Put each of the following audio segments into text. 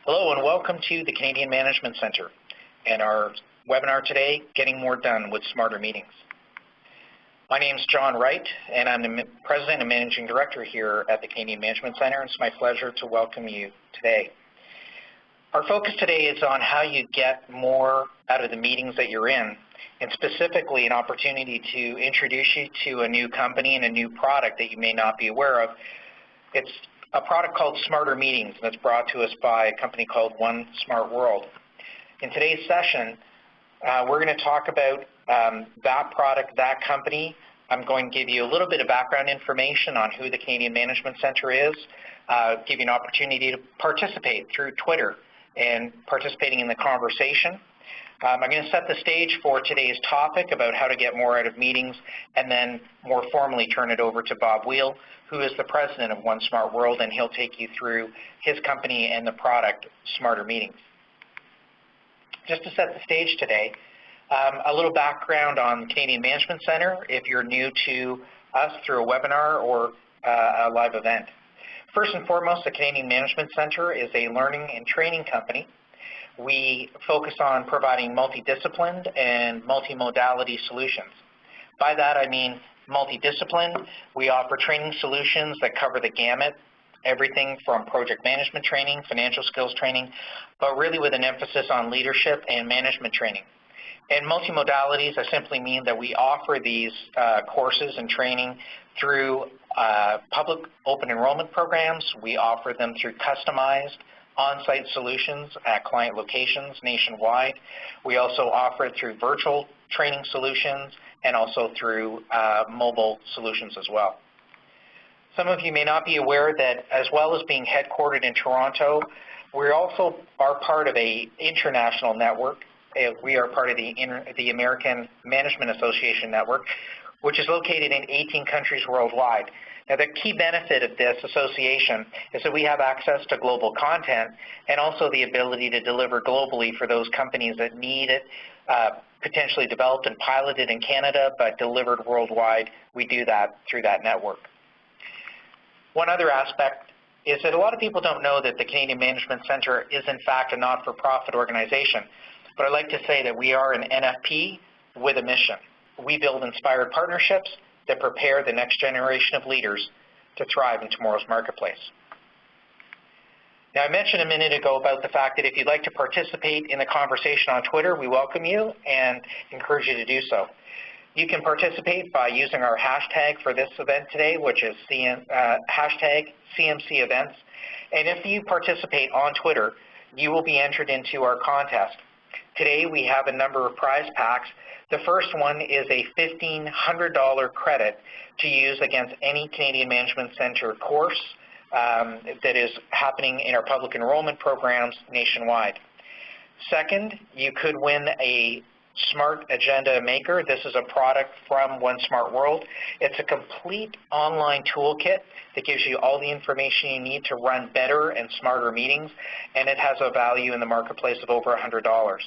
Hello and welcome to the Canadian Management Centre and our webinar today, Getting More Done with Smarter Meetings. My name is John Wright and I'm the President and Managing Director here at the Canadian Management Centre, and it's my pleasure to welcome you today. Our focus today is on how you get more out of the meetings that you're in, and specifically an opportunity to introduce you to a new company and a new product that you may not be aware of. It's a product called Smarter Meetings, and it's brought to us by a company called One Smart World. In today's session, we're going to talk about that product, that company. I'm going to give you a little bit of background information on who the Canadian Management Centre is, give you an opportunity to participate through Twitter and participating in the conversation. I'm going to set the stage for today's topic about how to get more out of meetings, and then more formally turn it over to Bob Wheel, who is the president of One Smart World, and he'll take you through his company and the product, Smarter Meetings. Just to set the stage today, a little background on the Canadian Management Centre if you're new to us through a webinar or a live event. First and foremost, the Canadian Management Centre is a learning and training company. We focus on providing multidisciplined and multimodality solutions. By that I mean multidisciplined. We offer training solutions that cover the gamut, everything from project management training, financial skills training, but really with an emphasis on leadership and management training. And multimodalities, I simply mean that we offer these courses and training through public open enrollment programs. We offer them through customized on-site solutions at client locations nationwide. We also offer it through virtual training solutions and also through mobile solutions as well. Some of you may not be aware that as well as being headquartered in Toronto, we also are part of an international network. We are part of the American Management Association network, which is located in 18 countries worldwide. Now, the key benefit of this association is that we have access to global content and also the ability to deliver globally for those companies that need it, potentially developed and piloted in Canada, but delivered worldwide. We do that through that network. One other aspect is that a lot of people don't know that the Canadian Management Centre is in fact a not-for-profit organization, but I'd like to say that we are an NFP with a mission. We build inspired partnerships that prepare the next generation of leaders to thrive in tomorrow's marketplace. Now, I mentioned a minute ago about the fact that if you'd like to participate in the conversation on Twitter, we welcome you and encourage you to do so. You can participate by using our hashtag for this event today, which is hashtag CMC events. And if you participate on Twitter, you will be entered into our contest. Today we have a number of prize packs. The first one is a $1,500 credit to use against any Canadian Management Centre course that is happening in our public enrollment programs nationwide. Second, you could win a Smart Agenda Maker. This is a product from One Smart World. It's a complete online toolkit that gives you all the information you need to run better and smarter meetings, and it has a value in the marketplace of over $100.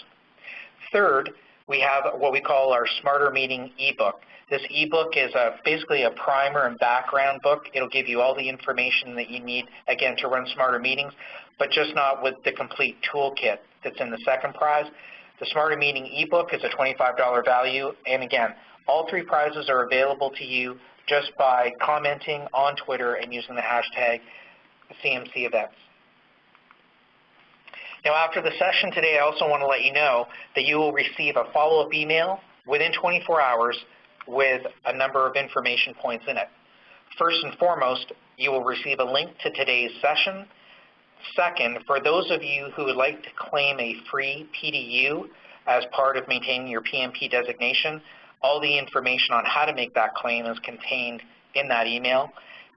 Third, we have what we call our Smarter Meeting ebook. This ebook is basically a primer and background book. It'll give you all the information that you need, again, to run smarter meetings, but just not with the complete toolkit that's in the second prize. The Smarter Meeting ebook is a $25 value, and again, all three prizes are available to you just by commenting on Twitter and using the hashtag CMC events. Now, after the session today, I also want to let you know that you will receive a follow-up email within 24 hours with a number of information points in it. First and foremost, you will receive a link to today's session. Second, for those of you who would like to claim a free PDU as part of maintaining your PMP designation, all the information on how to make that claim is contained in that email.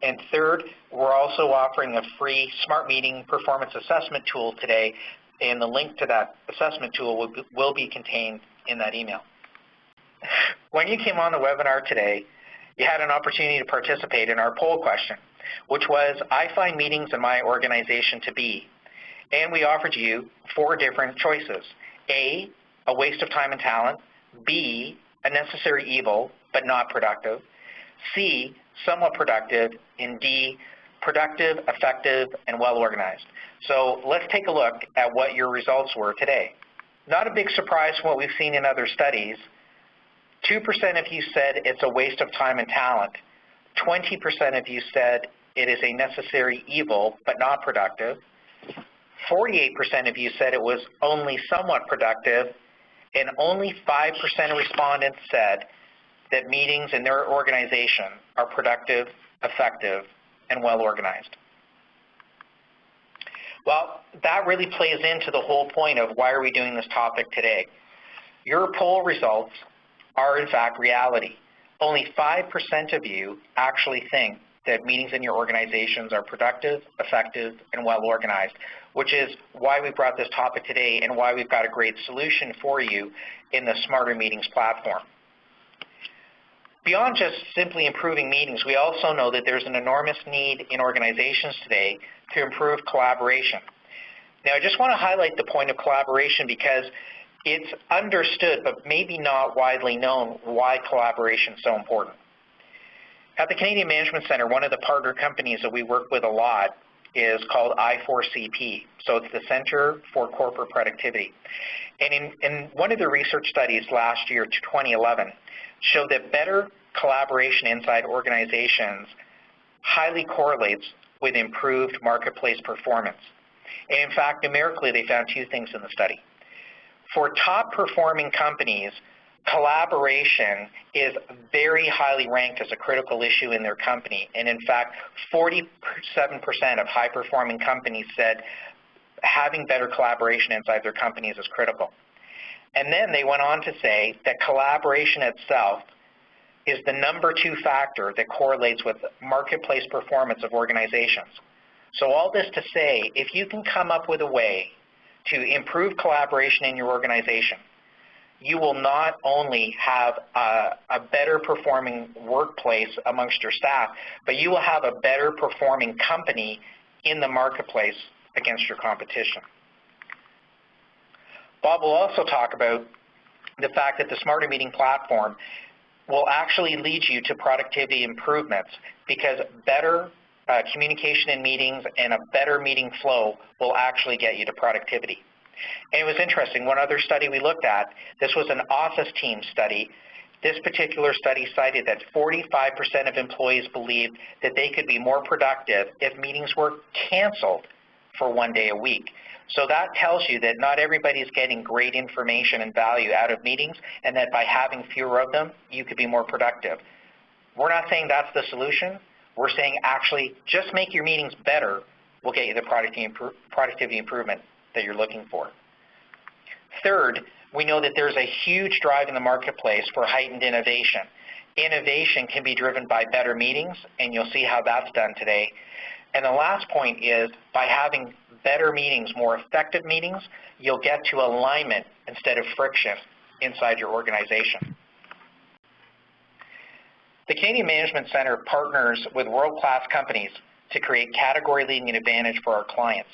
And third, we're also offering a free Smart Meeting Performance Assessment tool today, and the link to that assessment tool will be contained in that email. When you came on the webinar today, you had an opportunity to participate in our poll question, which was, I find meetings in my organization to be, and we offered you 4 different choices. A waste of time and talent. B, a necessary evil, but not productive. C, somewhat productive. And D, productive, effective, and well-organized. So let's take a look at what your results were today. Not a big surprise from what we've seen in other studies. 2% of you said it's a waste of time and talent. 20% of you said it is a necessary evil but not productive. 48% of you said it was only somewhat productive, and only 5% of respondents said that meetings in their organization are productive, effective, and well organized. Well, that really plays into the whole point of why are we doing this topic today. Your poll results are in fact reality. Only 5% of you actually think that meetings in your organizations are productive, effective, and well organized, which is why we brought this topic today and why we've got a great solution for you in the Smarter Meetings platform. Beyond just simply improving meetings, we also know that there's an enormous need in organizations today to improve collaboration. Now, I just want to highlight the point of collaboration because it's understood, but maybe not widely known, why collaboration is so important. At the Canadian Management Centre, one of the partner companies that we work with a lot is called I4CP. So it's the Centre for Corporate Productivity. And in one of the research studies last year, 2011, showed that better collaboration inside organizations highly correlates with improved marketplace performance. And in fact, numerically, they found two things in the study. For top performing companies, collaboration is very highly ranked as a critical issue in their company. And in fact, 47% of high performing companies said having better collaboration inside their companies is critical. And then they went on to say that collaboration itself is the number 2 factor that correlates with marketplace performance of organizations. So all this to say, if you can come up with a way to improve collaboration in your organization, you will not only have a better performing workplace amongst your staff, but you will have a better performing company in the marketplace against your competition. Bob will also talk about the fact that the Smarter Meeting platform will actually lead you to productivity improvements because better communication in meetings and a better meeting flow will actually get you to productivity. And it was interesting, one other study we looked at, this was an office team study. This particular study cited that 45% of employees believed that they could be more productive if meetings were canceled for 1 day a week. So that tells you that not everybody is getting great information and value out of meetings, and that by having fewer of them, you could be more productive. We're not saying that's the solution. We're saying actually just make your meetings better will get you the productivity improvement that you're looking for. Third, we know that there's a huge drive in the marketplace for heightened innovation. Innovation can be driven by better meetings, and you'll see how that's done today. And the last point is, by having better meetings, more effective meetings, you'll get to alignment instead of friction inside your organization. The Canadian Management Centre partners with world-class companies to create category-leading advantage for our clients.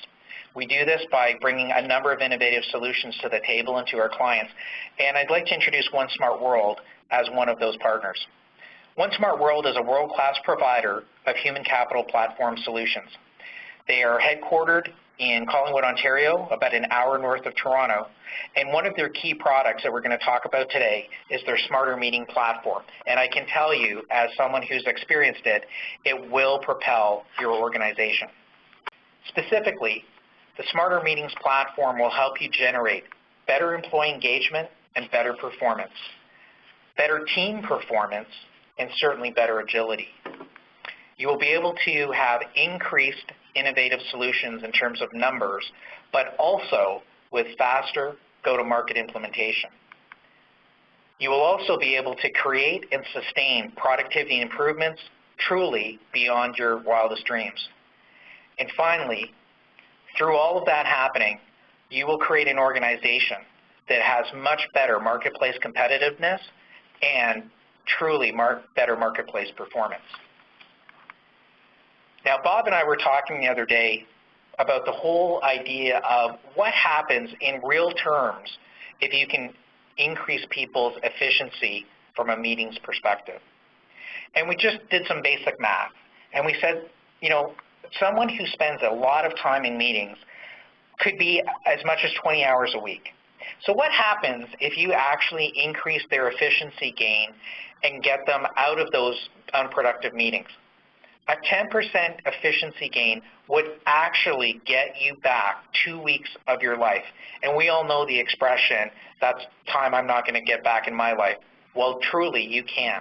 We do this by bringing a number of innovative solutions to the table and to our clients. And I'd like to introduce One Smart World as one of those partners. One Smart World is a world-class provider of human capital platform solutions. They are headquartered in Collingwood, Ontario, about an hour north of Toronto. And one of their key products that we're going to talk about today is their Smarter Meeting platform. And I can tell you, as someone who's experienced it, it will propel your organization. Specifically, the Smarter Meetings platform will help you generate better employee engagement and better performance, better team performance, and certainly better agility. You will be able to have increased innovative solutions in terms of numbers, but also with faster go-to-market implementation. You will also be able to create and sustain productivity improvements truly beyond your wildest dreams. And finally, through all of that happening, you will create an organization that has much better marketplace competitiveness and truly better marketplace performance. Now, Bob and I were talking the other day about the whole idea of what happens in real terms if you can increase people's efficiency from a meetings perspective. And we just did some basic math. And we said, someone who spends a lot of time in meetings could be as much as 20 hours a week. So what happens if you actually increase their efficiency gain and get them out of those unproductive meetings? A 10% efficiency gain would actually get you back 2 weeks of your life. And we all know the expression, that's time I'm not going to get back in my life. Well, truly, you can.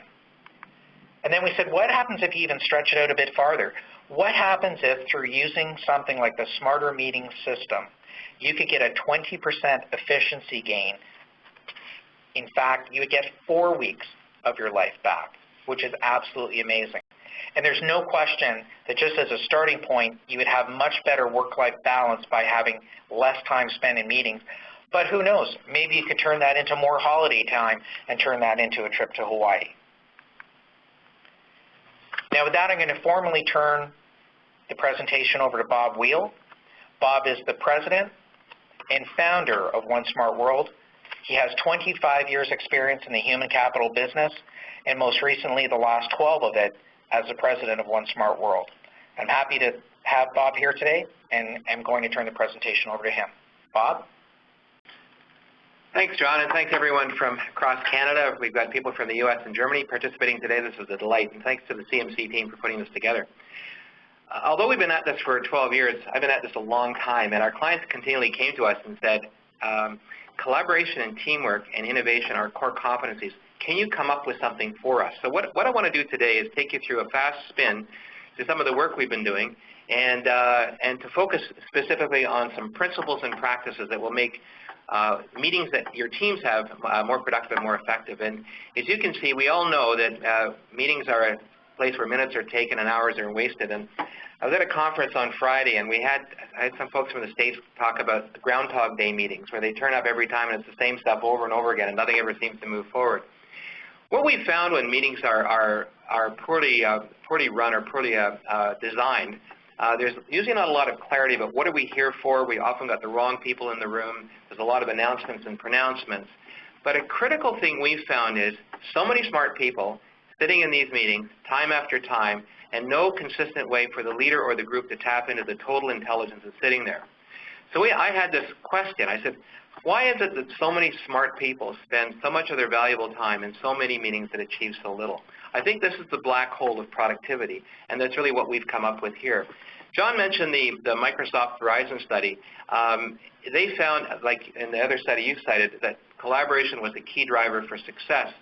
And then we said, what happens if you even stretch it out a bit farther? What happens if, through using something like the Smarter Meeting system, you could get a 20% efficiency gain? In fact, you would get 4 weeks of your life back, which is absolutely amazing. And there's no question that just as a starting point, you would have much better work-life balance by having less time spent in meetings. But who knows, maybe you could turn that into more holiday time and turn that into a trip to Hawaii. Now with that, I'm going to formally turn the presentation over to Bob Wheel. Bob is the president and founder of One Smart World. He has 25 years experience in the human capital business, and most recently the last 12 of it as the president of One Smart World. I'm happy to have Bob here today, and I'm going to turn the presentation over to him. Bob? Thanks, John, and thanks everyone from across Canada. We've got people from the U.S. and Germany participating today. This is a delight, and thanks to the CMC team for putting this together. Although we've been at this for 12 years, I've been at this a long time, and our clients continually came to us and said, collaboration and teamwork and innovation are core competencies. Can you come up with something for us? So what I want to do today is take you through a fast spin to some of the work we've been doing and to focus specifically on some principles and practices that will make meetings that your teams have more productive and more effective. And as you can see, we all know that meetings are a place where minutes are taken and hours are wasted. And I was at a conference on Friday, and I had some folks from the States talk about the Groundhog Day meetings, where they turn up every time and it's the same stuff over and over again, and nothing ever seems to move forward. What we found when meetings are poorly run or poorly designed, there's usually not a lot of clarity about what are we here for. We often got the wrong people in the room. There's a lot of announcements and pronouncements. But a critical thing we've found is so many smart people sitting in these meetings time after time, and no consistent way for the leader or the group to tap into the total intelligence that's sitting there. So I had this question. I said, why is it that so many smart people spend so much of their valuable time in so many meetings that achieve so little? I think this is the black hole of productivity, and that's really what we've come up with here. John mentioned the Microsoft Verizon study. They found, like in the other study you cited, that collaboration was a key driver for success.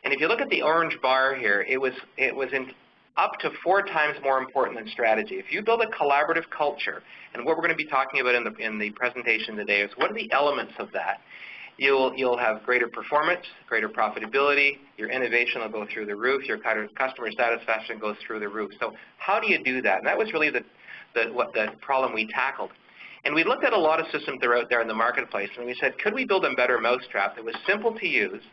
And if you look at the orange bar here, it was up to 4 times more important than strategy. If you build a collaborative culture, and what we're going to be talking about in the presentation today is what are the elements of that, you'll have greater performance, greater profitability, your innovation will go through the roof, your customer satisfaction goes through the roof. So how do you do that? And that was really the problem we tackled. And we looked at a lot of systems that are out there in the marketplace, and we said, could we build a better mousetrap that was simple to use,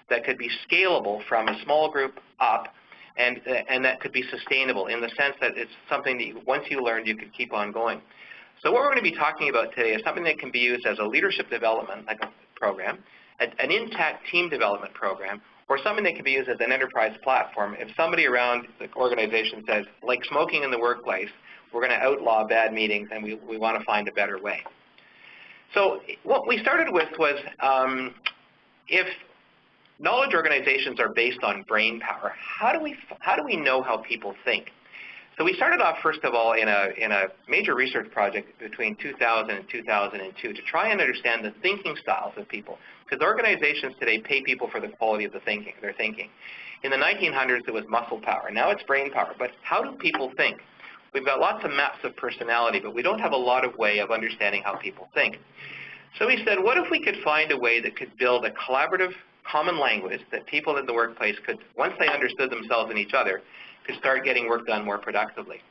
that could be scalable from a small group up, and that could be sustainable in the sense that it's something that once you learned, you could keep on going. So what we're going to be talking about today is something that can be used as a leadership development like a program, an intact team development program, or something that can be used as an enterprise platform. If somebody around the organization says, like smoking in the workplace, we're going to outlaw bad meetings and we want to find a better way. So what we started with was if knowledge organizations are based on brain power, how do we know how people think? So we started off, first of all, in a major research project between 2000 and 2002 to try and understand the thinking styles of people, because organizations today pay people for the quality of their thinking. In the 1900s, it was muscle power. Now it's brain power. But how do people think? We've got lots of maps of personality, but we don't have a lot of way of understanding how people think. So we said, what if we could find a way that could build a collaborative common language that people in the workplace could, once they understood themselves and each other, could start getting work done more productively.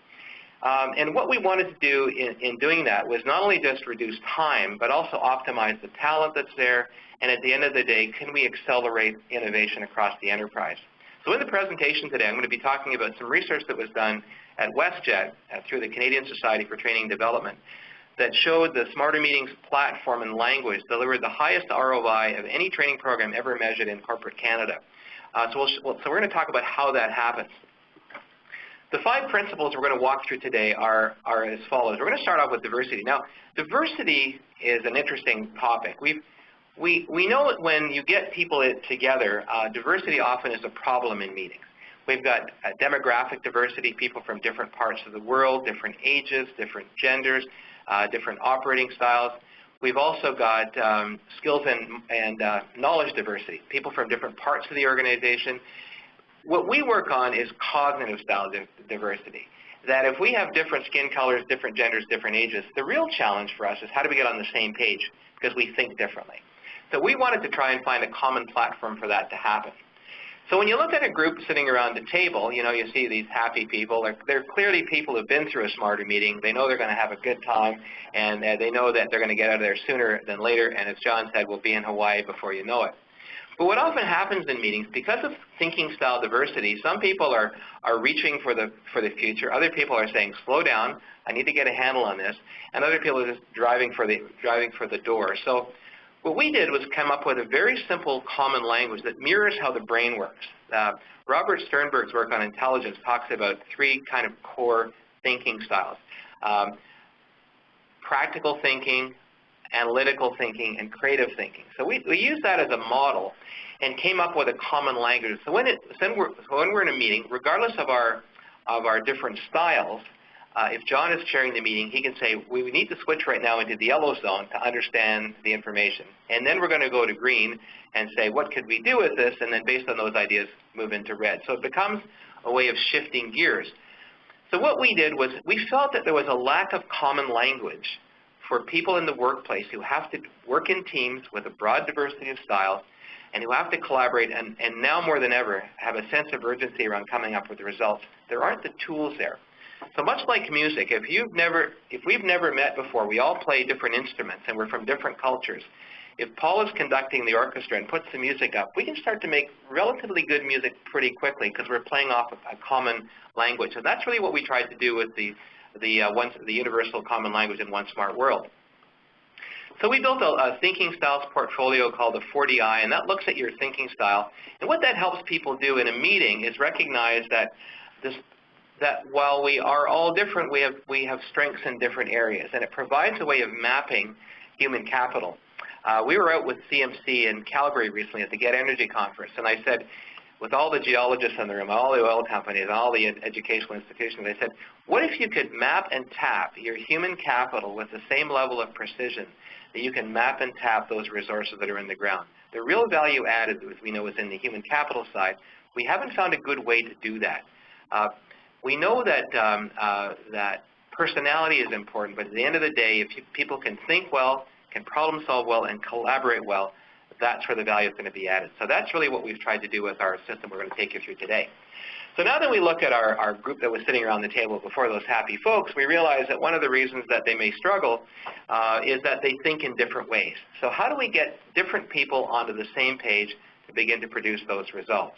And what we wanted to do in doing that was not only just reduce time, but also optimize the talent that's there, and at the end of the day, can we accelerate innovation across the enterprise? So in the presentation today, I'm going to be talking about some research that was done at WestJet through the Canadian Society for Training and Development that showed the Smarter Meetings platform and language delivered the highest ROI of any training program ever measured in corporate Canada. So we're going to talk about how that happens. The 5 principles we're going to walk through today are as follows. We're going to start off with diversity. Now, diversity is an interesting topic. We know that when you get people together, diversity often is a problem in meetings. We've got demographic diversity, people from different parts of the world, different ages, different genders, different operating styles. We've also got skills and knowledge diversity, people from different parts of the organization. What we work on is cognitive style diversity, that if we have different skin colors, different genders, different ages, the real challenge for us is how do we get on the same page because we think differently. So we wanted to try and find a common platform for that to happen. So when you look at a group sitting around the table, you see these happy people. They're clearly people who've been through a smarter meeting. They know they're going to have a good time, and they know that they're going to get out of there sooner than later. And as John said, we'll be in Hawaii before you know it. But what often happens in meetings, because of thinking style diversity, some people are reaching for the future. Other people are saying, slow down, I need to get a handle on this. And other people are just driving for the door. So what we did was come up with a very simple common language that mirrors how the brain works. Robert Sternberg's work on intelligence talks about 3 kind of core thinking styles. Practical thinking, analytical thinking, and creative thinking. So we used that as a model and came up with a common language. So when we're in a meeting, regardless of our different styles, if John is chairing the meeting, he can say, we need to switch right now into the yellow zone to understand the information. And then we're going to go to green and say, what could we do with this? And then based on those ideas, move into red. So it becomes a way of shifting gears. So what we did was we felt that there was a lack of common language for people in the workplace who have to work in teams with a broad diversity of styles and who have to collaborate and now more than ever have a sense of urgency around coming up with the results. There aren't the tools there. So much like music, if we've never met before, we all play different instruments and we're from different cultures. If Paul is conducting the orchestra and puts the music up, we can start to make relatively good music pretty quickly because we're playing off a common language. And that's really what we tried to do with the universal common language in One Smart World. So we built a thinking styles portfolio called the 40I, and that looks at your thinking style. And what that helps people do in a meeting is recognize that while we are all different, we have strengths in different areas, and it provides a way of mapping human capital. We were out with CMC in Calgary recently at the Get Energy conference, and I said, with all the geologists in the room, all the oil companies, all the educational institutions, I said, what if you could map and tap your human capital with the same level of precision that you can map and tap those resources that are in the ground? The real value added, as we know, is in the human capital side. We haven't found a good way to do that. We know that that personality is important, but at the end of the day, if people can think well, can problem solve well, and collaborate well, that's where the value is going to be added. So that's really what we've tried to do with our system we're going to take you through today. So now that we look at our group that was sitting around the table before, those happy folks, we realize that one of the reasons that they may struggle is that they think in different ways. So how do we get different people onto the same page to begin to produce those results?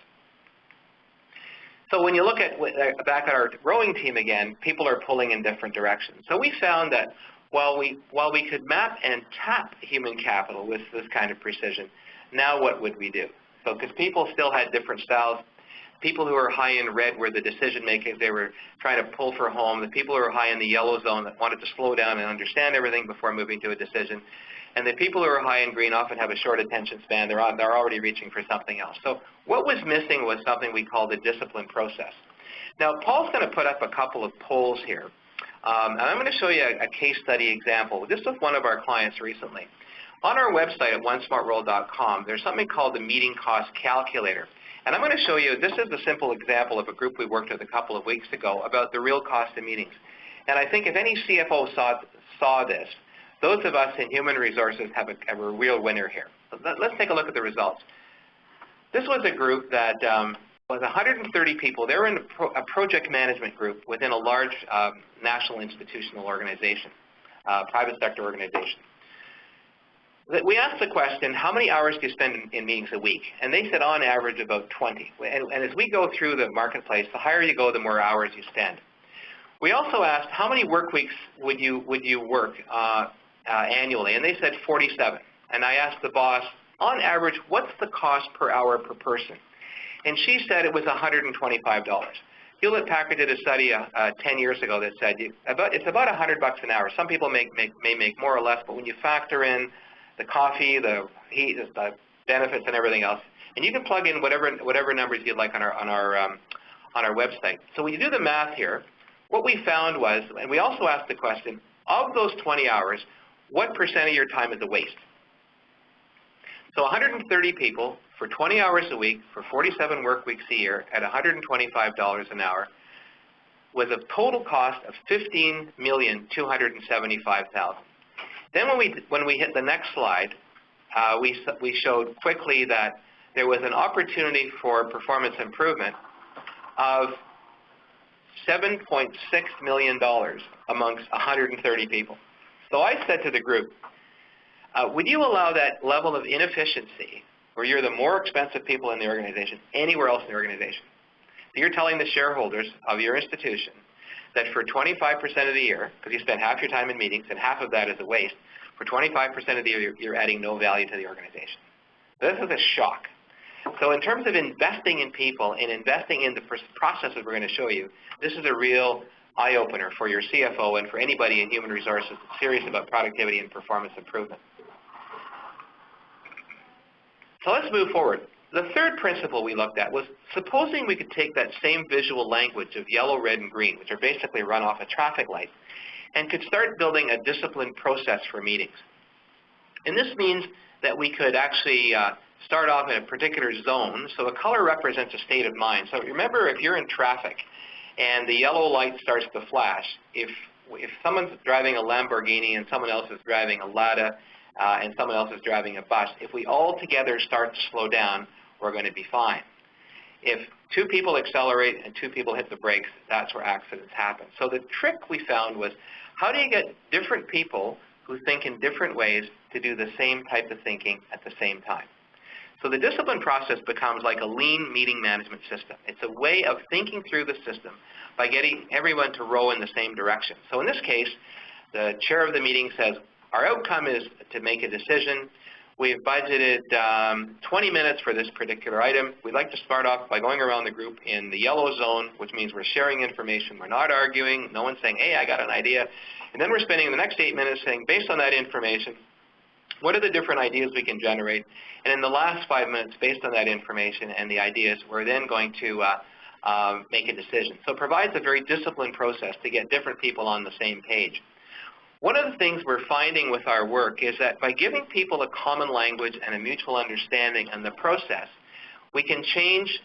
So when you look at back at our rowing team again, people are pulling in different directions. So we found that while we could map and tap human capital with this kind of precision, now what would we do? So because people still had different styles, people who were high in red were the decision makers. They were trying to pull for home. The people who were high in the yellow zone that wanted to slow down and understand everything before moving to a decision. And the people who are high in green often have a short attention span. They're already reaching for something else. So what was missing was something we call the discipline process. Now, Paul's going to put up a couple of polls here. And I'm going to show you a case study example. This was one of our clients recently. On our website at onesmartworld.com, there's something called the meeting cost calculator. And I'm going to show you, this is a simple example of a group we worked with a couple of weeks ago about the real cost of meetings. And I think if any CFO saw this, those of us in human resources have a real winner here. So let's take a look at the results. This was a group that was 130 people. They were in a project management group within a large national institutional organization, private sector organization. We asked the question, how many hours do you spend in meetings a week? And they said on average about 20. And as we go through the marketplace, the higher you go, the more hours you spend. We also asked, how many work weeks would you work annually? And they said 47. And I asked the boss, on average, what's the cost per hour per person? And she said it was $125. Hewlett-Packard did a study 10 years ago that said it's about $100 an hour. Some people may make more or less, but when you factor in the coffee, the heat, the benefits, and everything else, and you can plug in whatever numbers you'd like on our website. So when you do the math here, what we found was, and we also asked the question, of those 20 hours, what percent of your time is a waste? So 130 people for 20 hours a week for 47 work weeks a year at $125 an hour with a total cost of $15,275,000. Then when we hit the next slide, we showed quickly that there was an opportunity for performance improvement of $7.6 million amongst 130 people. So I said to the group, would you allow that level of inefficiency, where you're the more expensive people in the organization, anywhere else in the organization? So you're telling the shareholders of your institution that for 25% of the year, because you spend half your time in meetings and half of that is a waste, for 25% of the year you're adding no value to the organization. This is a shock. So in terms of investing in people and investing in the processes we're going to show you, this is a real eye-opener for your CFO and for anybody in human resources that's serious about productivity and performance improvement. So let's move forward. The third principle we looked at was, supposing we could take that same visual language of yellow, red, and green, which are basically run off a traffic light, and could start building a disciplined process for meetings. And this means that we could actually start off in a particular zone. So a color represents a state of mind. So remember, if you're in traffic and the yellow light starts to flash, if someone's driving a Lamborghini and someone else is driving a Lada and someone else is driving a bus, if we all together start to slow down, we're going to be fine. If two people accelerate and two people hit the brakes, that's where accidents happen. So the trick we found was, how do you get different people who think in different ways to do the same type of thinking at the same time? So the discipline process becomes like a lean meeting management system. It's a way of thinking through the system by getting everyone to row in the same direction. So in this case, the chair of the meeting says, our outcome is to make a decision. We've budgeted 20 minutes for this particular item. We'd like to start off by going around the group in the yellow zone, which means we're sharing information. We're not arguing. No one's saying, hey, I got an idea. And then we're spending the next 8 minutes saying, based on that information, what are the different ideas we can generate? And in the last 5 minutes, based on that information and the ideas, we're then going to make a decision. So it provides a very disciplined process to get different people on the same page. One of the things we're finding with our work is that by giving people a common language and a mutual understanding in the process, we can change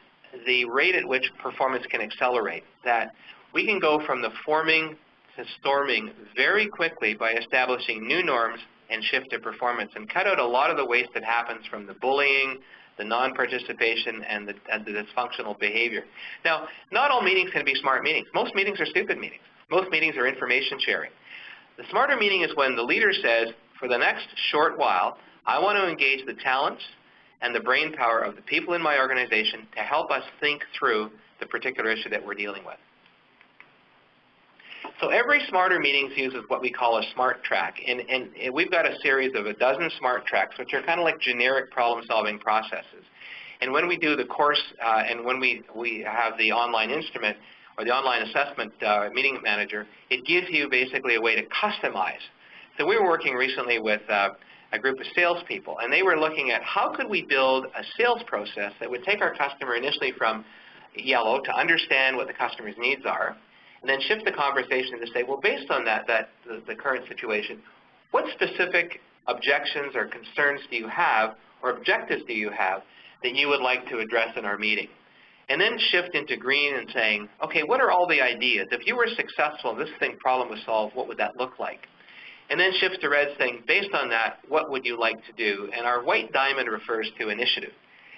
the rate at which performance can accelerate. That we can go from the forming to storming very quickly by establishing new norms and shift to performance, and cut out a lot of the waste that happens from the bullying, the non-participation, and the dysfunctional behavior. Now, not all meetings can be smart meetings. Most meetings are stupid meetings. Most meetings are information sharing. The smarter meeting is when the leader says, for the next short while, I want to engage the talents and the brain power of the people in my organization to help us think through the particular issue that we're dealing with. So every smarter meeting uses what we call a smart track, and we've got a series of 12 smart tracks, which are kind of like generic problem-solving processes. And when we do the course and when we have the online instrument or the online assessment meeting manager, it gives you basically a way to customize. So we were working recently with a group of salespeople, and they were looking at how could we build a sales process that would take our customer initially from yellow to understand what the customer's needs are, and then shift the conversation to say, well, based on the current situation, what specific objections or concerns do you have or objectives do you have that you would like to address in our meeting? And then shift into green and saying, okay, what are all the ideas? If you were successful, this problem was solved, what would that look like? And then shift to red saying, based on that, what would you like to do? And our white diamond refers to initiative.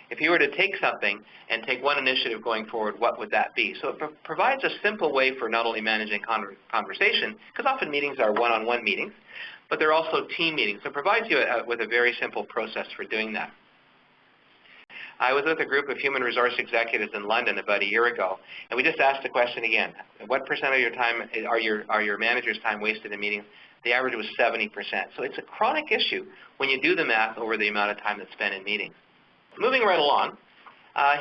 If you were to take something and take one initiative going forward, what would that be? So it provides a simple way for not only managing conversation, because often meetings are one-on-one meetings, but they're also team meetings. So it provides you with a very simple process for doing that. I was with a group of human resource executives in London about a year ago, and we just asked the question again, what percent of your time are your manager's time wasted in meetings? The average was 70%. So it's a chronic issue when you do the math over the amount of time that's spent in meetings. Moving right along,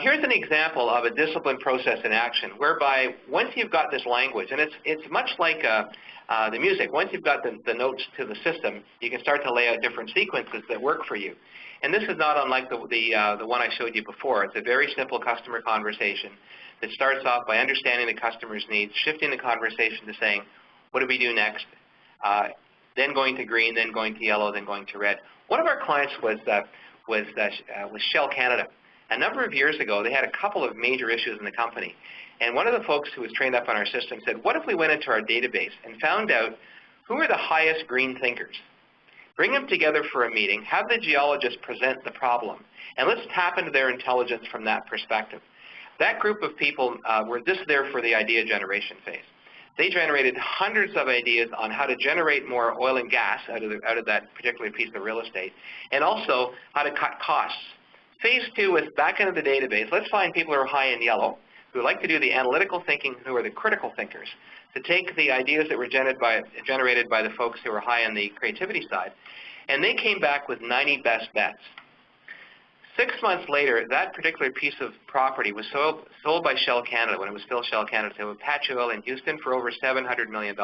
Here's an example of a discipline process in action, whereby once you've got this language, and it's much like the music, once you've got the notes to the system, you can start to lay out different sequences that work for you. And this is not unlike the one I showed you before. It's a very simple customer conversation that starts off by understanding the customer's needs, shifting the conversation to saying, what do we do next? Then going to green, then going to yellow, then going to red. One of our clients was Shell Canada. A number of years ago, they had a couple of major issues in the company. And one of the folks who was trained up on our system said, what if we went into our database and found out who are the highest green thinkers? Bring them together for a meeting, have the geologist present the problem, and let's tap into their intelligence from that perspective. That group of people were just there for the idea generation phase. They generated hundreds of ideas on how to generate more oil and gas out of that particular piece of real estate, and also how to cut costs. Phase 2 was back into the database. Let's find people who are high in yellow, who like to do the analytical thinking, who are the critical thinkers, to take the ideas that were generated by the folks who were high on the creativity side, and they came back with 90 best bets. 6 months later, that particular piece of property was sold by Shell Canada, when it was still Shell Canada, to Apache Oil in Houston for over $700 million.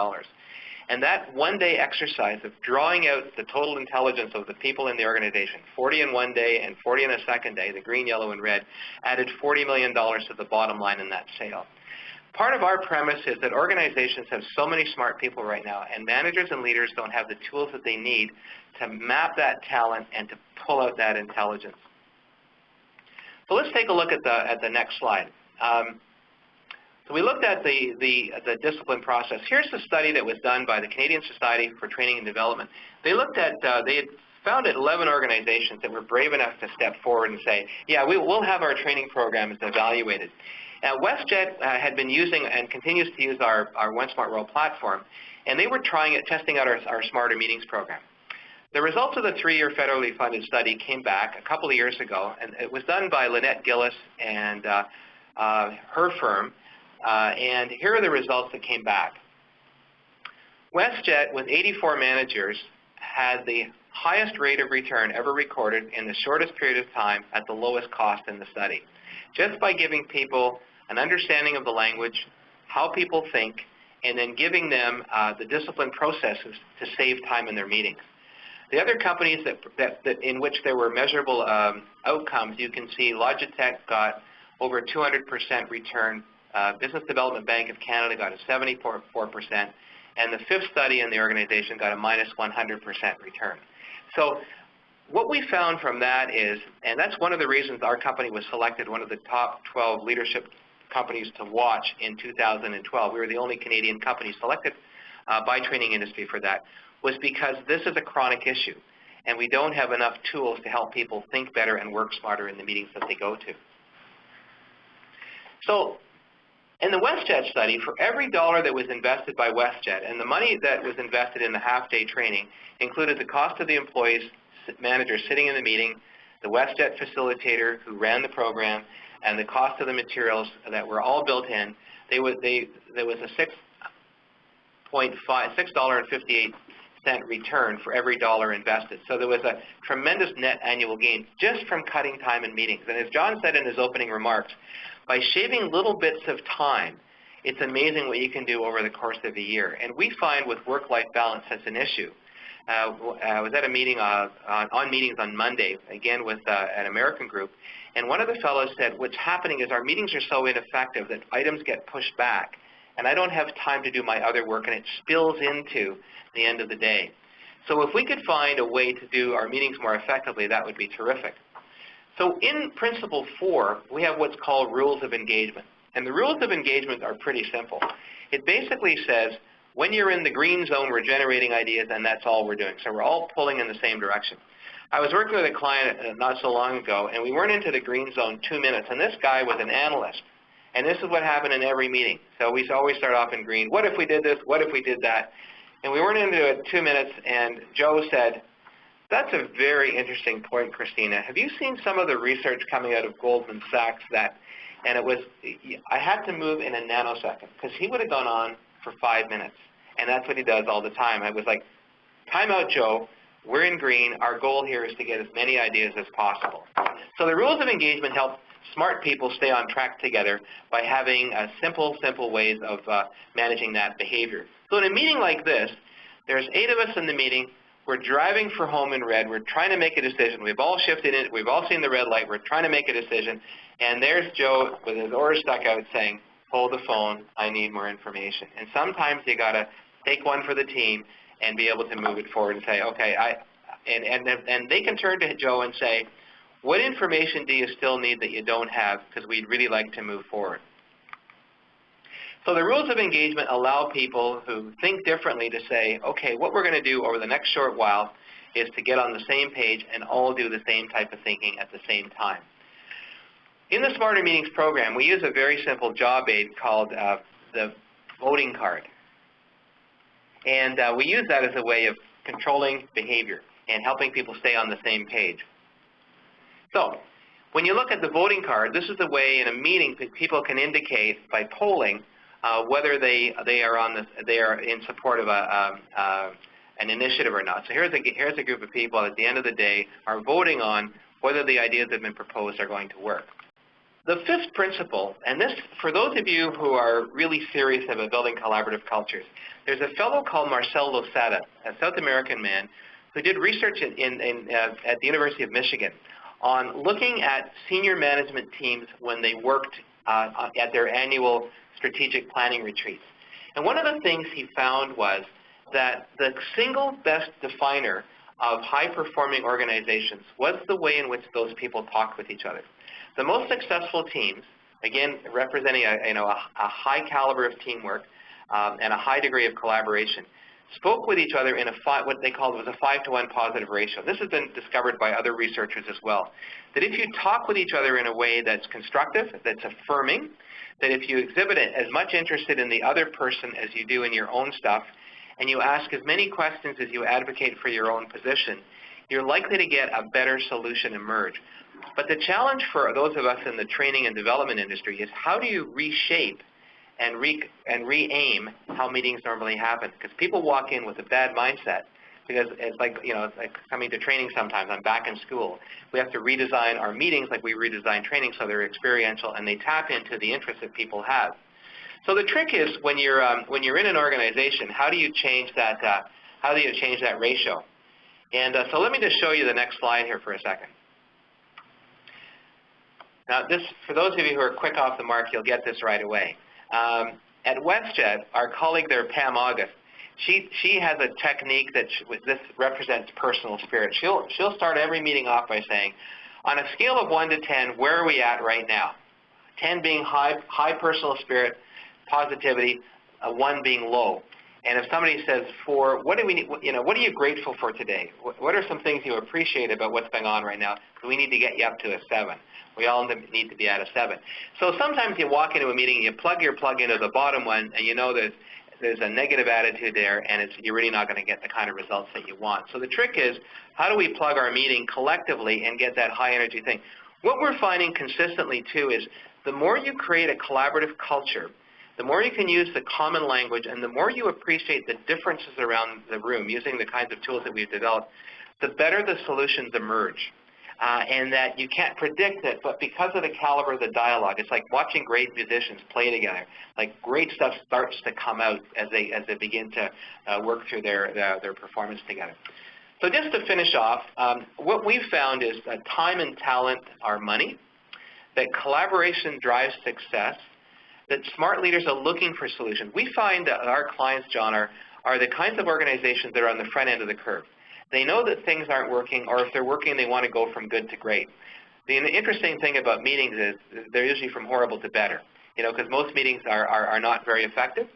And that one-day exercise of drawing out the total intelligence of the people in the organization, 40 in one day and 40 in a second day, the green, yellow, and red, added $40 million to the bottom line in that sale. Part of our premise is that organizations have so many smart people right now, and managers and leaders don't have the tools that they need to map that talent and to pull out that intelligence. So let's take a look at the next slide. So we looked at the discipline process. Here's the study that was done by the Canadian Society for Training and Development. They looked at, they had founded 11 organizations that were brave enough to step forward and say, yeah, we'll have our training programs evaluated. Now, WestJet had been using and continues to use our One Smart World platform, and they were testing out our Smarter Meetings program. The results of the 3-year federally funded study came back a couple of years ago, and it was done by Lynette Gillis and her firm. And here are the results that came back. WestJet, with 84 managers, had the highest rate of return ever recorded in the shortest period of time at the lowest cost in the study, just by giving people an understanding of the language, how people think, and then giving them the discipline processes to save time in their meetings. The other companies that in which there were measurable outcomes, you can see Logitech got over 200% return. Business Development Bank of Canada got a 74%, and the 5th study in the organization got a minus 100% return. So what we found from that is, and that's one of the reasons our company was selected one of the top 12 leadership companies to watch in 2012. We were the only Canadian company selected by Training Industry for that, was because this is a chronic issue, and we don't have enough tools to help people think better and work smarter in the meetings that they go to. So in the WestJet study, for every dollar that was invested by WestJet, and the money that was invested in the half-day training included the cost of the employees, managers sitting in the meeting, the WestJet facilitator who ran the program, and the cost of the materials that were all built in, there was a $6.58 return for every dollar invested. So there was a tremendous net annual gain just from cutting time in meetings. And as John said in his opening remarks, by shaving little bits of time, it's amazing what you can do over the course of a year. And we find with work-life balance that's an issue. I was at a meeting on meetings on Monday, again with an American group, and one of the fellows said, what's happening is our meetings are so ineffective that items get pushed back, and I don't have time to do my other work, and it spills into the end of the day. So if we could find a way to do our meetings more effectively, that would be terrific. So in Principle 4, we have what's called rules of engagement. And the rules of engagement are pretty simple. It basically says, when you're in the green zone, we're generating ideas, and that's all we're doing. So we're all pulling in the same direction. I was working with a client not so long ago, and we weren't into the green zone 2 minutes, and this guy was an analyst. And this is what happened in every meeting. So we always start off in green. What if we did this? What if we did that? And we weren't into it 2 minutes, and Joe said, that's a very interesting point, Christina. Have you seen some of the research coming out of Goldman Sachs that, and it was, I had to move in a nanosecond, because he would have gone on for 5 minutes, and that's what he does all the time. I was like, time out, Joe. We're in green. Our goal here is to get as many ideas as possible. So the rules of engagement help smart people stay on track together by having simple ways of managing that behavior. So in a meeting like this, there's 8 of us in the meeting. We're driving for home in red. We're trying to make a decision. We've all shifted in. We've all seen the red light. We're trying to make a decision. And there's Joe with his oars stuck out saying, hold the phone. I need more information. And sometimes you got to take one for the team and be able to move it forward and say, okay, and they can turn to Joe and say, what information do you still need that you don't have, because we'd really like to move forward. So the rules of engagement allow people who think differently to say, okay, what we're going to do over the next short while is to get on the same page and all do the same type of thinking at the same time. In the Smarter Meetings program, we use a very simple job aid called the voting card. And we use that as a way of controlling behavior and helping people stay on the same page. So when you look at the voting card, this is the way in a meeting that people can indicate by polling whether they are in support of an initiative or not. So here's a group of people at the end of the day are voting on whether the ideas that have been proposed are going to work. The 5th principle, and this, for those of you who are really serious about building collaborative cultures, there's a fellow called Marcel Losada, a South American man, who did research at the University of Michigan on looking at senior management teams when they worked at their annual strategic planning retreats. And one of the things he found was that the single best definer of high-performing organizations was the way in which those people talked with each other. The most successful teams, again representing a high caliber of teamwork and a high degree of collaboration, spoke with each other in what they called was a 5-to-1 positive ratio. This has been discovered by other researchers as well. That if you talk with each other in a way that's constructive, that's affirming, that if you exhibit as much interest in the other person as you do in your own stuff, and you ask as many questions as you advocate for your own position, you're likely to get a better solution emerge. But the challenge for those of us in the training and development industry is how do you reshape and re-aim how meetings normally happen? Because people walk in with a bad mindset, because it's like coming to training sometimes. I'm back in school. We have to redesign our meetings like we redesign training so they're experiential and they tap into the interests that people have. So the trick is when you're in an organization, how do you change that? How do you change that ratio? And so let me just show you the next slide here for a second. Now, this, for those of you who are quick off the mark, you'll get this right away. At WestJet, our colleague there, Pam August, she has a technique that this represents personal spirit. She'll start every meeting off by saying, on a scale of 1 to 10, where are we at right now? 10 being high personal spirit, positivity, 1 being low. And if somebody says 4, what do we need? What are you grateful for today? What are some things you appreciate about what's going on right now? Because we need to get you up to a 7. We all need to be at a 7. So sometimes you walk into a meeting, you plug your plug into the bottom one, and you know there's a negative attitude there, and you're really not going to get the kind of results that you want. So the trick is, how do we plug our meeting collectively and get that high energy thing? What we're finding consistently too is the more you create a collaborative culture, the more you can use the common language, and the more you appreciate the differences around the room using the kinds of tools that we've developed, the better the solutions emerge. And that you can't predict it, but because of the caliber of the dialogue, it's like watching great musicians play together. Like great stuff starts to come out as they begin to work through their performance together. So just to finish off, what we've found is that time and talent are money, that collaboration drives success, that smart leaders are looking for solutions. We find that our clients, John, are the kinds of organizations that are on the front end of the curve. They know that things aren't working, or if they're working, they want to go from good to great. The interesting thing about meetings is they're usually from horrible to better, because most meetings are not very effective,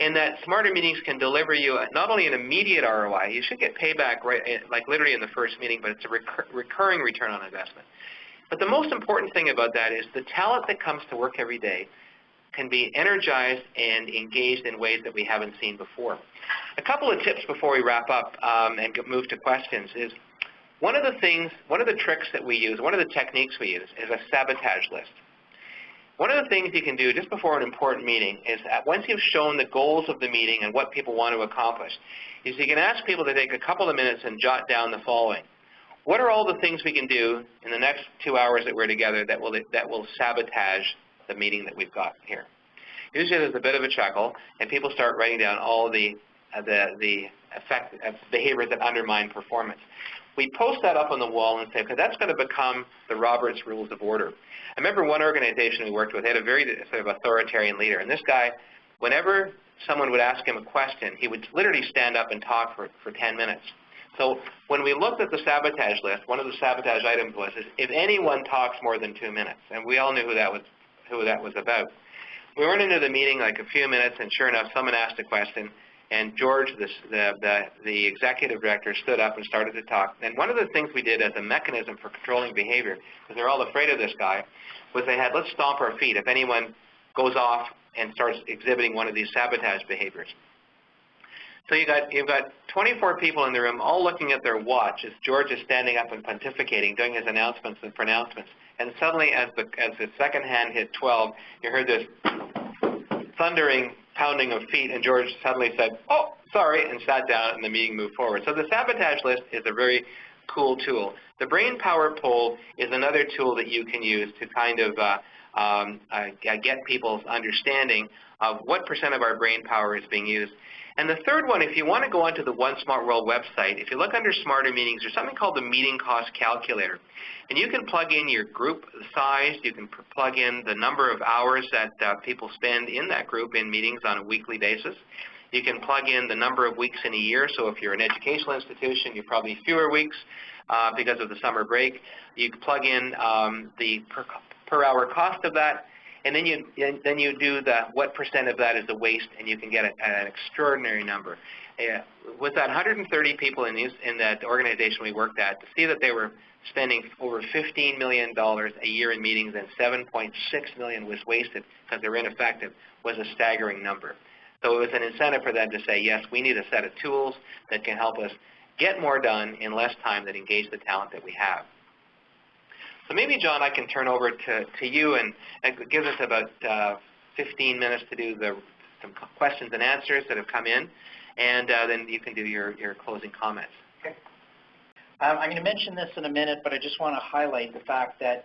and that smarter meetings can deliver you not only an immediate ROI, you should get payback right, like literally in the first meeting, but it's a recurring return on investment. But the most important thing about that is the talent that comes to work every day can be energized and engaged in ways that we haven't seen before. A couple of tips before we wrap up and move to questions is one of the tricks that we use, one of the techniques we use is a sabotage list. One of the things you can do just before an important meeting is that once you've shown the goals of the meeting and what people want to accomplish, is you can ask people to take a couple of minutes and jot down the following. what are all the things we can do in the next 2 hours that we're together that will sabotage the meeting that we've got here? Usually there's a bit of a chuckle, and people start writing down all the behaviors that undermine performance. We post that up on the wall and say, okay, that's going to become the Roberts Rules of Order. I remember one organization we worked with, they had a very sort of authoritarian leader, and this guy, whenever someone would ask him a question, he would literally stand up and talk for 10 minutes. So when we looked at the sabotage list, one of the sabotage items was, if anyone talks more than 2 minutes, and we all knew who that was about. We went into the meeting like a few minutes, and sure enough, someone asked a question, and George, the executive director, stood up and started to talk. And one of the things we did as a mechanism for controlling behavior, because they're all afraid of this guy, was they had, let's stomp our feet if anyone goes off and starts exhibiting one of these sabotage behaviors. So you've got 24 people in the room all looking at their watch as George is standing up and pontificating, doing his announcements and pronouncements. And suddenly, as the second hand hit 12, you heard this thundering pounding of feet, and George suddenly said, oh, sorry, and sat down, and the meeting moved forward. So the sabotage list is a very cool tool. The brain power poll is another tool that you can use to kind of get people's understanding of what % of our brain power is being used. And the third one, if you want to go onto the One Smart World website, if you look under Smarter Meetings, there's something called the Meeting Cost Calculator. And you can plug in your group size, you can plug in the number of hours that people spend in that group in meetings on a weekly basis. You can plug in the number of weeks in a year, so if you're an educational institution, you're probably fewer weeks because of the summer break. You can plug in the per hour cost of that, and then you do the what % of that is the waste, and you can get an extraordinary number. With that 130 people in that organization we worked at, to see that they were spending over $15 million a year in meetings and $7.6 million was wasted because they were ineffective was a staggering number. So it was an incentive for them to say, yes, we need a set of tools that can help us get more done in less time that engage the talent that we have. So maybe, John, I can turn over to you and give us about 15 minutes to do some questions and answers that have come in, and then you can do your closing comments. Okay. I'm going to mention this in a minute, but I just want to highlight the fact that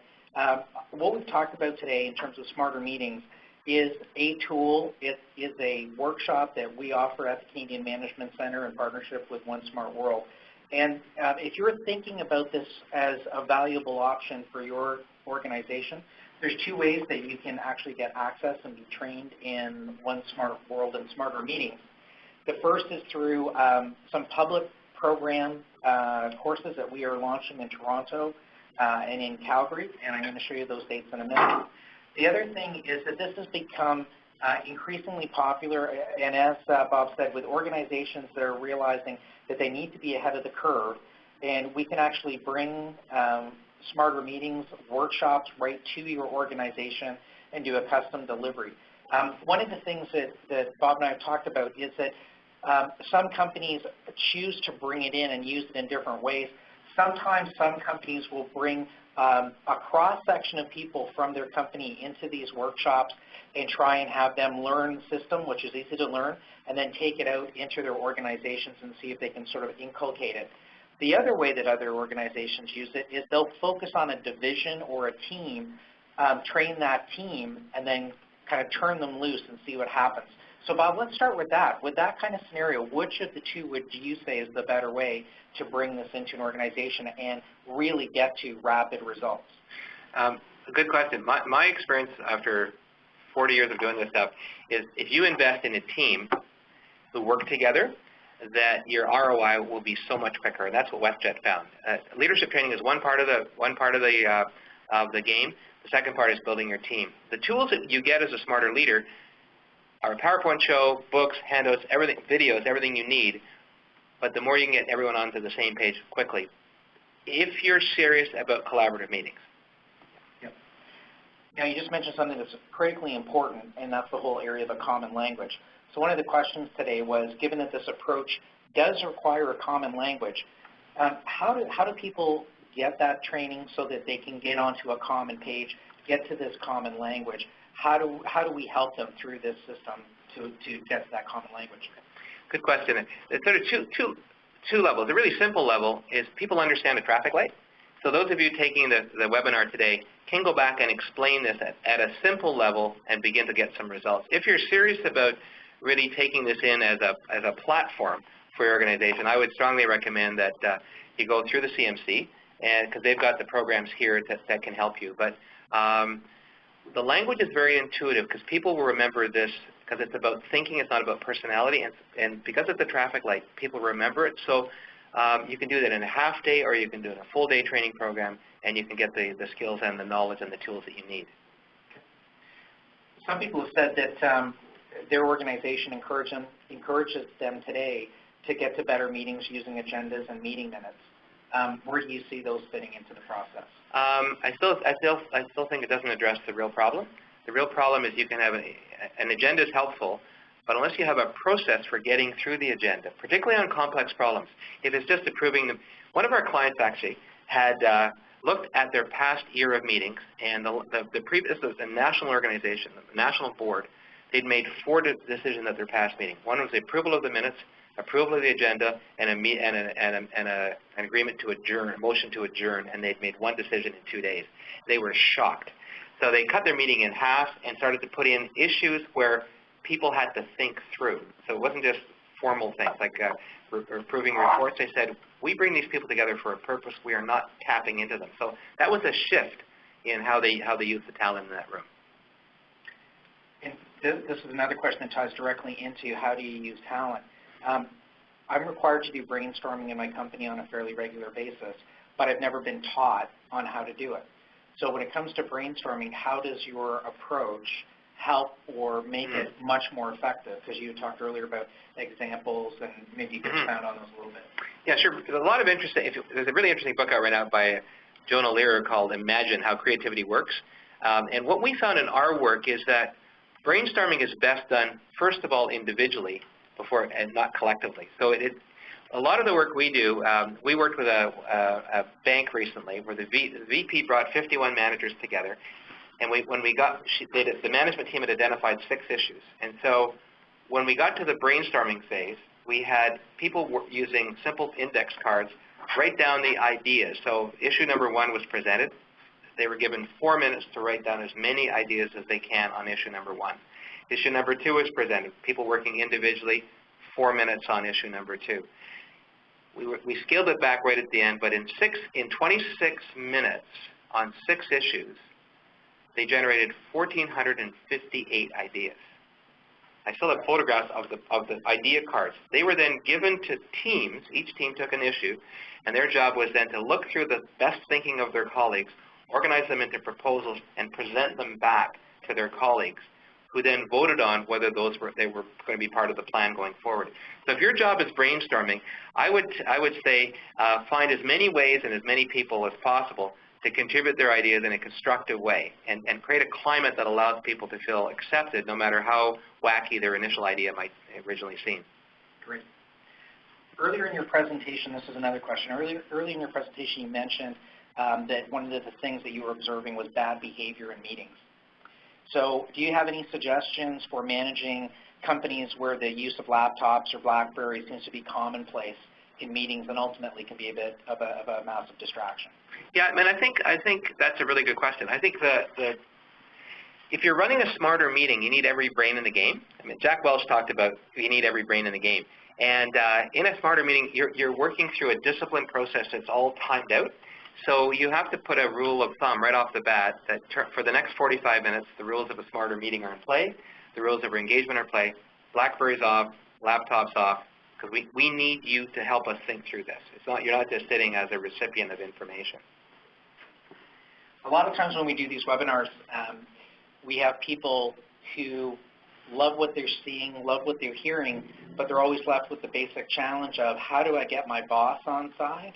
what we've talked about today in terms of Smarter Meetings is a tool. It is a workshop that we offer at the Canadian Management Centre in partnership with One Smart World. And if you're thinking about this as a valuable option for your organization, there's two ways that you can actually get access and be trained in One Smart World and Smarter Meetings. The first is through some public program courses that we are launching in Toronto and in Calgary, and I'm going to show you those dates in a minute. The other thing is that this has become increasingly popular, and as Bob said, with organizations that are realizing that they need to be ahead of the curve, and we can actually bring Smarter Meetings workshops right to your organization and do a custom delivery. One of the things that Bob and I have talked about is that some companies choose to bring it in and use it in different ways. Sometimes some companies will bring a cross-section of people from their company into these workshops and try and have them learn the system, which is easy to learn, and then take it out into their organizations and see if they can sort of inculcate it. The other way that other organizations use it is they'll focus on a division or a team, train that team, and then kind of turn them loose and see what happens. So Bob, let's start with that. With that kind of scenario, which of the two would you say is the better way to bring this into an organization and really get to rapid results? Good question. My experience after 40 years of doing this stuff is if you invest in a team who work together, that your ROI will be so much quicker, and that's what WestJet found. Leadership training is one part of the game. The second part is building your team. The tools that you get as a smarter leader are a PowerPoint show, books, handouts, everything, videos, everything you need. But the more you can get everyone onto the same page quickly, if you're serious about collaborative meetings. Yep. Now, you just mentioned something that's critically important, and that's the whole area of a common language. So one of the questions today was, given that this approach does require a common language, how do people get that training so that they can get onto a common page, get to this common language? How do we help them through this system to get to that common language? Good question. There's sort of two levels. The really simple level is people understand a traffic light. So those of you taking the webinar today can go back and explain this at a simple level and begin to get some results. If you're serious about really taking this in as a platform for your organization, I would strongly recommend that you go through the CMC, and because they've got the programs here that can help you. But the language is very intuitive because people will remember this because it's about thinking, it's not about personality, and because it's a traffic light, people remember it. So you can do that in a half day, or you can do it in a full day training program, and you can get the skills and the knowledge and the tools that you need. Some people have said that their organization encourages them today to get to better meetings using agendas and meeting minutes. Where do you see those fitting into the process? I still think it doesn't address the real problem. The real problem is you can have an agenda is helpful, but unless you have a process for getting through the agenda, particularly on complex problems, if it's just approving them. One of our clients actually had looked at their past year of meetings, and the previous was a national organization, the national board. They'd made 4 decisions at their past meeting. One was the approval of the minutes, approval of the agenda, and an agreement to adjourn, a motion to adjourn, and they'd made 1 decision in 2 days. They were shocked. So they cut their meeting in half and started to put in issues where people had to think through. So it wasn't just formal things like approving reports. They said, we bring these people together for a purpose. We are not tapping into them. So that was a shift in how they use the talent in that room. And this is another question that ties directly into how do you use talent. I'm required to do brainstorming in my company on a fairly regular basis, but I've never been taught on how to do it. So when it comes to brainstorming, how does your approach help or make it much more effective? Because you talked earlier about examples, and maybe you could expound on those a little bit. Yeah, sure. There's a lot of interesting. There's a really interesting book out right now by Jonah Lehrer called "Imagine How Creativity Works." And what we found in our work is that brainstorming is best done, first of all, individually and not collectively. So a lot of the work we do, we worked with a bank recently where the VP brought 51 managers together, and the management team had identified 6 issues. And so when we got to the brainstorming phase, we had people using simple index cards write down the ideas. So issue number 1 was presented. They were given 4 minutes to write down as many ideas as they can on issue number 1. Issue number 2 was presented. People working individually, 4 minutes on issue number 2. We scaled it back right at the end, but in 26 minutes on 6 issues, they generated 1,458 ideas. I still have photographs of the idea cards. They were then given to teams. Each team took an issue, and their job was then to look through the best thinking of their colleagues, organize them into proposals, and present them back to their colleagues, who then voted on whether they were going to be part of the plan going forward. So if your job is brainstorming, I would say find as many ways and as many people as possible to contribute their ideas in a constructive way and create a climate that allows people to feel accepted no matter how wacky their initial idea might originally seem. Great. Earlier in your presentation, this is another question. Earlier in your presentation, you mentioned that one of the things that you were observing was bad behavior in meetings. So do you have any suggestions for managing companies where the use of laptops or BlackBerry seems to be commonplace in meetings and ultimately can be a bit of a massive distraction? Yeah, I mean, I think that's a really good question. I think if you're running a smarter meeting, you need every brain in the game. I mean, Jack Welch talked about you need every brain in the game. And in a smarter meeting, you're working through a disciplined process that's all timed out. So you have to put a rule of thumb right off the bat that for the next 45 minutes, the rules of a smarter meeting are in play, the rules of engagement are in play, BlackBerry's off, laptops off, because we need you to help us think through this. You're not just sitting as a recipient of information. A lot of times when we do these webinars, we have people who love what they're seeing, love what they're hearing, but they're always left with the basic challenge of how do I get my boss on side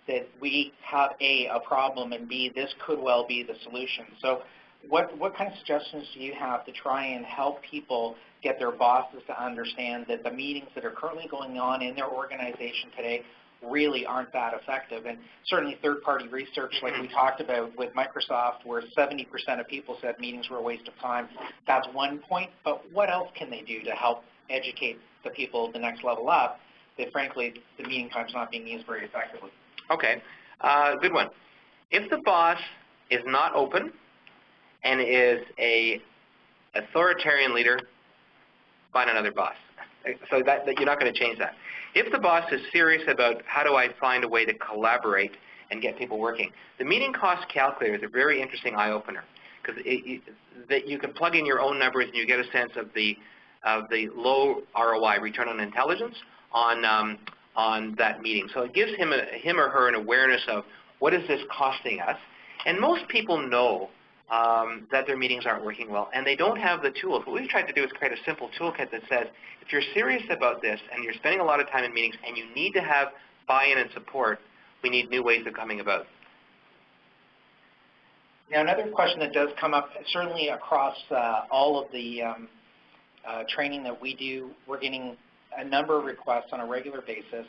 that we have A, a problem, and B, this could well be the solution. So what kind of suggestions do you have to try and help people get their bosses to understand that the meetings that are currently going on in their organization today really aren't that effective? And certainly third-party research like we talked about with Microsoft where 70% of people said meetings were a waste of time, that's one point, but what else can they do to help educate the people the next level up that frankly the meeting time's not being used very effectively. Okay, good one. If the boss is not open and is a authoritarian leader, find another boss. So that you're not going to change that. If the boss is serious about how do I find a way to collaborate and get people working, the meeting cost calculator is a very interesting eye-opener, because that you can plug in your own numbers and you get a sense of the low ROI, return on intelligence, on that meeting. So it gives him or her an awareness of what is this costing us. And most people know that their meetings aren't working well, and they don't have the tools. What we've tried to do is create a simple toolkit that says, if you're serious about this and you're spending a lot of time in meetings and you need to have buy-in and support, we need new ways of coming about. Now, another question that does come up, certainly across all of the training that we do, we're getting a number of requests on a regular basis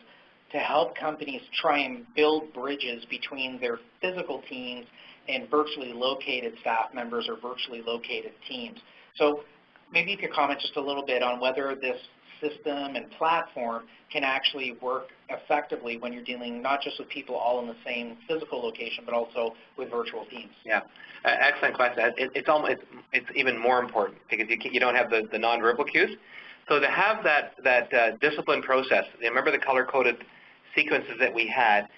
to help companies try and build bridges between their physical teams and virtually located staff members or virtually located teams. So maybe you could comment just a little bit on whether this system and platform can actually work effectively when you're dealing not just with people all in the same physical location, but also with virtual teams. Yeah, excellent question. It's even more important because you don't have the nonverbal cues. So to have that disciplined process, remember the color-coded sequences that we had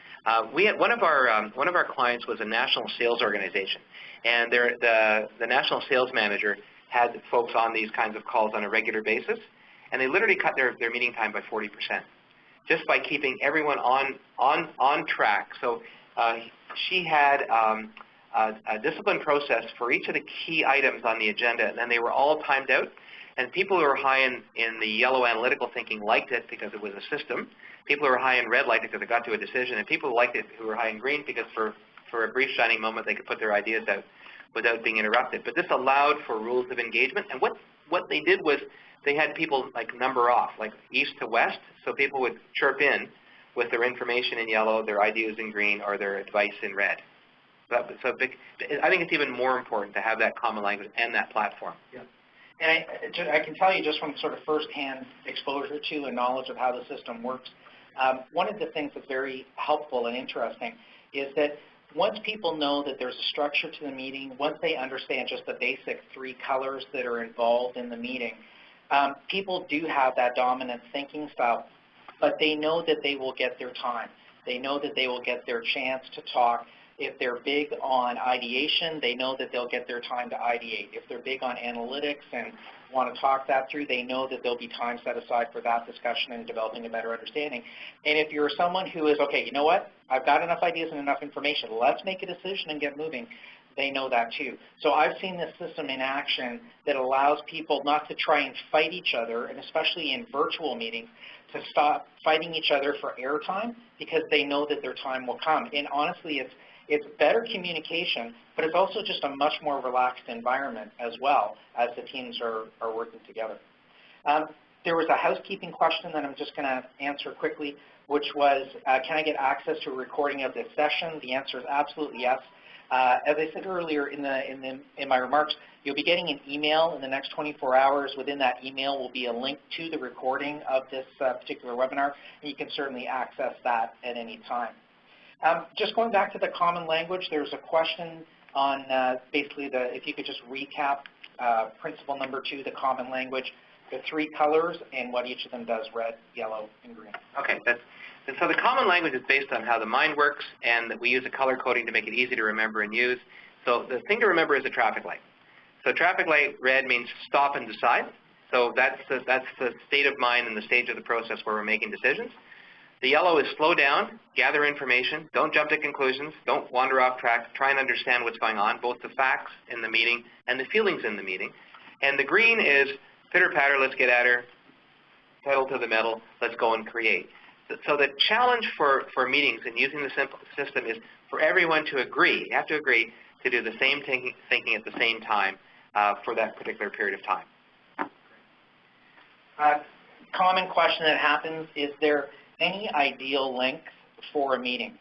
one of our clients was a national sales organization, and the national sales manager had folks on these kinds of calls on a regular basis, and they literally cut their meeting time by 40%, just by keeping everyone on track. So she had a disciplined process for each of the key items on the agenda, and then they were all timed out. And people who were high in the yellow analytical thinking liked it because it was a system. People who were high in red liked it because it got to a decision. And people who liked it who were high in green because for a brief shining moment they could put their ideas out without being interrupted. But this allowed for rules of engagement. And what they did was they had people like number off, like east to west. So people would chirp in with their information in yellow, their ideas in green, or their advice in red. So I think it's even more important to have that common language and that platform. Yeah. And I can tell you just from sort of firsthand exposure to and knowledge of how the system works, one of the things that's very helpful and interesting is that once people know that there's a structure to the meeting, once they understand just the basic 3 colors that are involved in the meeting, people do have that dominant thinking style, but they know that they will get their time. They know that they will get their chance to talk. If they're big on ideation, they know that they'll get their time to ideate. If they're big on analytics and want to talk that through, they know that there'll be time set aside for that discussion and developing a better understanding. And if you're someone who is, okay, you know what, I've got enough ideas and enough information, let's make a decision and get moving, they know that too. So I've seen this system in action that allows people not to try and fight each other, and especially in virtual meetings, to stop fighting each other for airtime because they know that their time will come. And honestly, it's better communication, but it's also just a much more relaxed environment as well as the teams are working together. There was a housekeeping question that I'm just going to answer quickly, which was, can I get access to a recording of this session? The answer is absolutely yes. As I said earlier in my remarks, you'll be getting an email in the next 24 hours. Within that email will be a link to the recording of this particular webinar, and you can certainly access that at any time. Just going back to the common language, there's a question on basically if you could just recap principle number 2, the common language, the 3 colors, and what each of them does, red, yellow, and green. Okay, and so the common language is based on how the mind works, and that we use a color coding to make it easy to remember and use. So the thing to remember is a traffic light. So traffic light red means stop and decide. So that's the state of mind and the stage of the process where we're making decisions. The yellow is slow down, gather information, don't jump to conclusions, don't wander off track, try and understand what's going on, both the facts in the meeting and the feelings in the meeting. And the green is pitter-patter, let's get at her, pedal to the metal, let's go and create. So the challenge for meetings and using the simple system is for everyone to agree, you have to agree to do the same thinking at the same time for that particular period of time. Common question that happens, is there any ideal length for a meeting?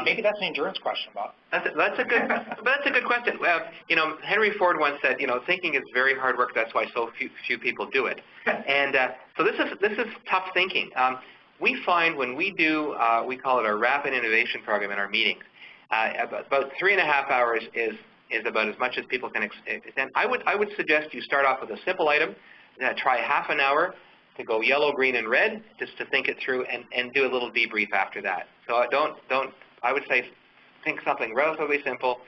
Maybe that's an endurance question, Bob. That's a good question. Henry Ford once said, thinking is very hard work. That's why so few people do it. And so this is tough thinking. We find when we do, we call it our rapid innovation program in our meetings. About 3.5 hours is about as much as people can extend. I would suggest you start off with a simple item. Try half an hour to go yellow, green, and red, just to think it through, and do a little debrief after that. So I would say think something relatively simple,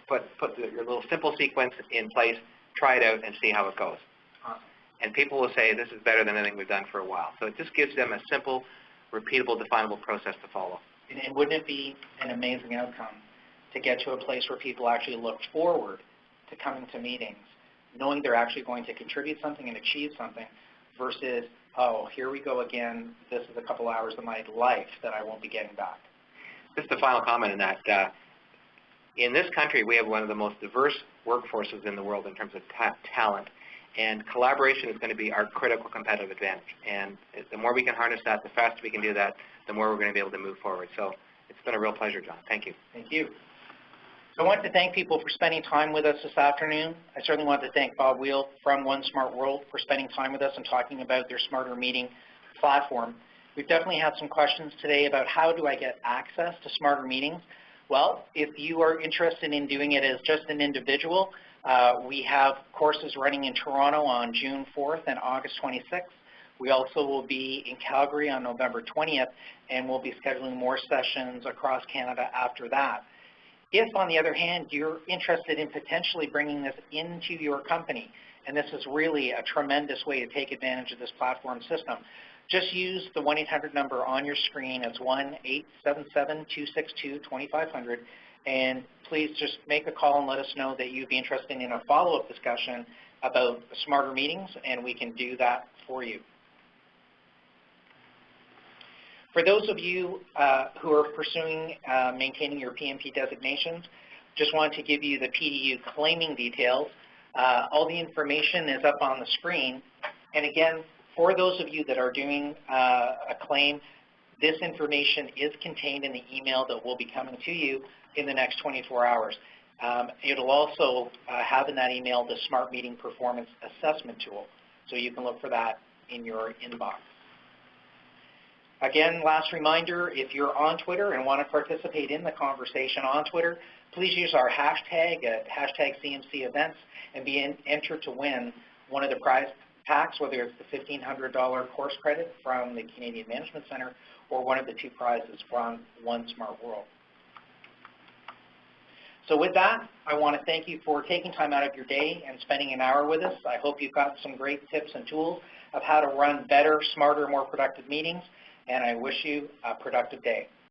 put your little simple sequence in place, try it out, and see how it goes. Awesome. And people will say, this is better than anything we've done for a while. So it just gives them a simple, repeatable, definable process to follow. And wouldn't it be an amazing outcome to get to a place where people actually look forward to coming to meetings, knowing they're actually going to contribute something and achieve something, versus, oh, here we go again, this is a couple hours of my life that I won't be getting back. Just a final comment on that. In this country, we have one of the most diverse workforces in the world in terms of talent, and collaboration is going to be our critical competitive advantage. And the more we can harness that, the faster we can do that, the more we're going to be able to move forward. So it's been a real pleasure, John. Thank you. Thank you. So I want to thank people for spending time with us this afternoon. I certainly want to thank Bob Wheel from One Smart World for spending time with us and talking about their Smarter Meeting platform. We've definitely had some questions today about how do I get access to Smarter Meetings. Well, if you are interested in doing it as just an individual, we have courses running in Toronto on June 4th and August 26th. We also will be in Calgary on November 20th, and we'll be scheduling more sessions across Canada after that. If, on the other hand, you're interested in potentially bringing this into your company, and this is really a tremendous way to take advantage of this platform system, just use the 1-800 number on your screen. It's 1-877-262-2500, and please just make a call and let us know that you'd be interested in a follow-up discussion about Smarter Meetings, and we can do that for you. For those of you who are pursuing maintaining your PMP designations, just wanted to give you the PDU claiming details. All the information is up on the screen. And again, for those of you that are doing a claim, this information is contained in the email that will be coming to you in the next 24 hours. It'll also have in that email the Smart Meeting Performance Assessment Tool, so you can look for that in your inbox. Again, last reminder, if you're on Twitter and want to participate in the conversation on Twitter, please use our hashtag at #CMC events and be entered to win one of the prize packs, whether it's the $1,500 course credit from the Canadian Management Center or one of the two prizes from One Smart World. So with that, I want to thank you for taking time out of your day and spending an hour with us. I hope you've got some great tips and tools of how to run better, smarter, more productive meetings, and I wish you a productive day.